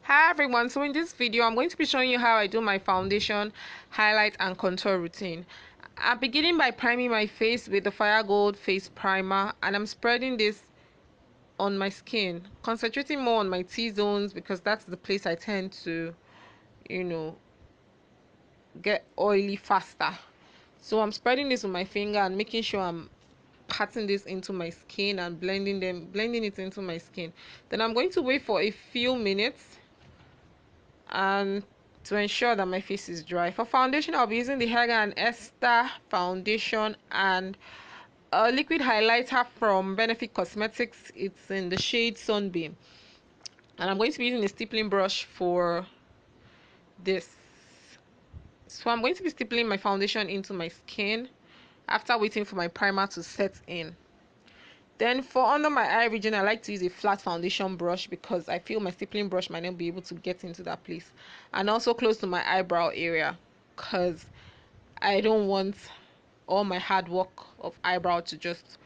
Hi everyone, so in this video I'm going to be showing you how I do my foundation, highlight and contour routine. I'm beginning by priming my face with the Fire Gold face primer, and I'm spreading this on my skin, concentrating more on my T-zones because that's the place I tend to, get oily faster. So I'm spreading this with my finger and making sure I'm patting this into my skin and blending it into my skin. Then I'm going to wait for a few minutes and to ensure that my face is dry. For foundation, I'll be using the Hager and Esther foundation and a liquid highlighter from Benefit Cosmetics. It's in the shade Sunbeam, and I'm going to be using a stippling brush for this. So I'm going to be stippling my foundation into my skin after waiting for my primer to set in. Then for under my eye region, I like to use a flat foundation brush because I feel my stippling brush might not be able to get into that place. And also close to my eyebrow area because I don't want all my hard work of eyebrow to just,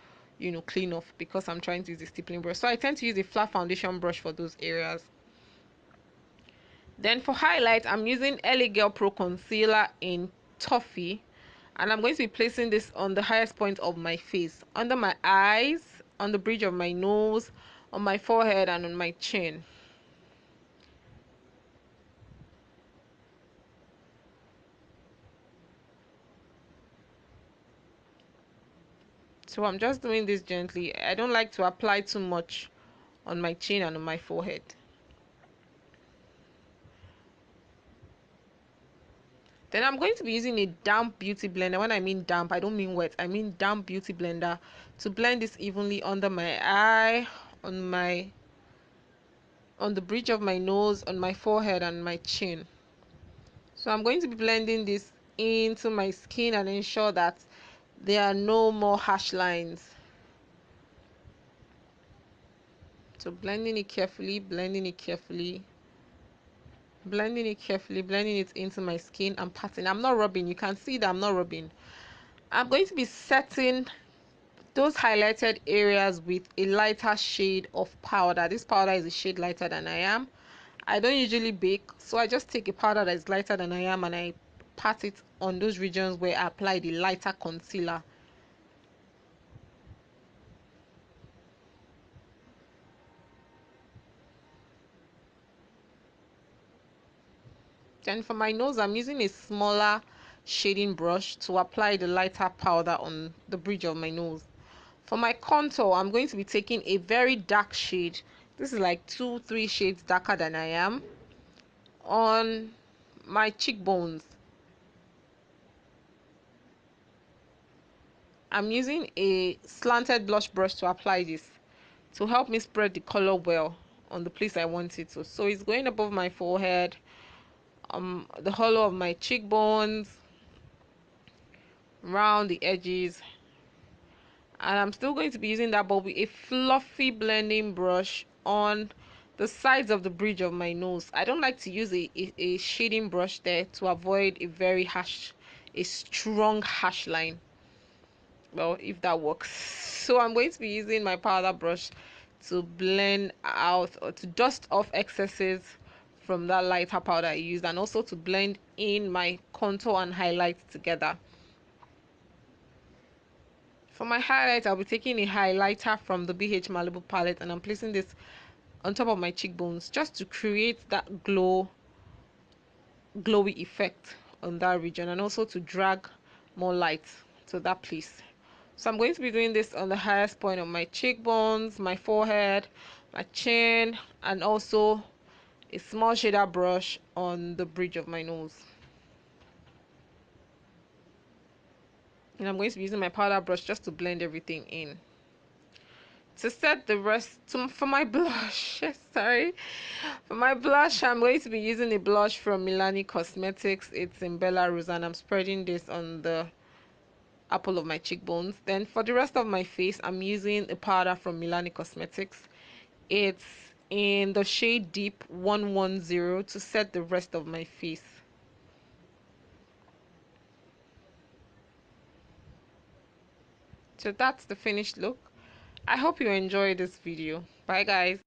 clean off because I'm trying to use a stippling brush. So I tend to use a flat foundation brush for those areas. Then for highlight, I'm using LA Girl Pro Concealer in Toffee. And I'm going to be placing this on the highest point of my face, under my eyes, on the bridge of my nose, on my forehead, and on my chin. So I'm just doing this gently. I don't like to apply too much on my chin and on my forehead. Then I'm going to be using a damp beauty blender. When I mean damp, I don't mean wet. I mean damp beauty blender to blend this evenly under my eye, on the bridge of my nose, on my forehead, and my chin. So I'm going to be blending this into my skin and ensure that there are no more harsh lines. So blending it carefully, blending it carefully, blending it carefully, blending it into my skin and patting. I'm not rubbing. You can see that I'm not rubbing. I'm going to be setting those highlighted areas with a lighter shade of powder. This powder is a shade lighter than I am. I don't usually bake, so I just take a powder that is lighter than I am and I pat it on those regions where I apply the lighter concealer. Then for my nose, I'm using a smaller shading brush to apply the lighter powder on the bridge of my nose. For my contour, I'm going to be taking a very dark shade. This is like 2-3 shades darker than I am on my cheekbones. I'm using a slanted blush brush to apply this to help me spread the color well on the place I want it to. So it's going above my forehead, the hollow of my cheekbones, round the edges, and I'm still going to be using that, but with a fluffy blending brush on the sides of the bridge of my nose. I don't like to use a shading brush there to avoid a strong harsh line. Well, if that works. So I'm going to be using my powder brush to blend out or to dust off excesses from that lighter powder I used, and also to blend in my contour and highlight together. For my highlight, I'll be taking a highlighter from the BH Malibu palette and I'm placing this on top of my cheekbones just to create that glowy effect on that region, and also to drag more light to that place. So I'm going to be doing this on the highest point of my cheekbones, my forehead, my chin, and also a small shader brush on the bridge of my nose. And I'm going to be using my powder brush just to blend everything in. To set the rest, for my blush, sorry. For my blush, I'm going to be using a blush from Milani Cosmetics. It's in Bella Rosa, and I'm spreading this on the apple of my cheekbones. Then for the rest of my face, I'm using a powder from Milani Cosmetics. It's in the shade Deep 110 to set the rest of my face. So that's the finished look. I hope you enjoyed this video. Bye guys.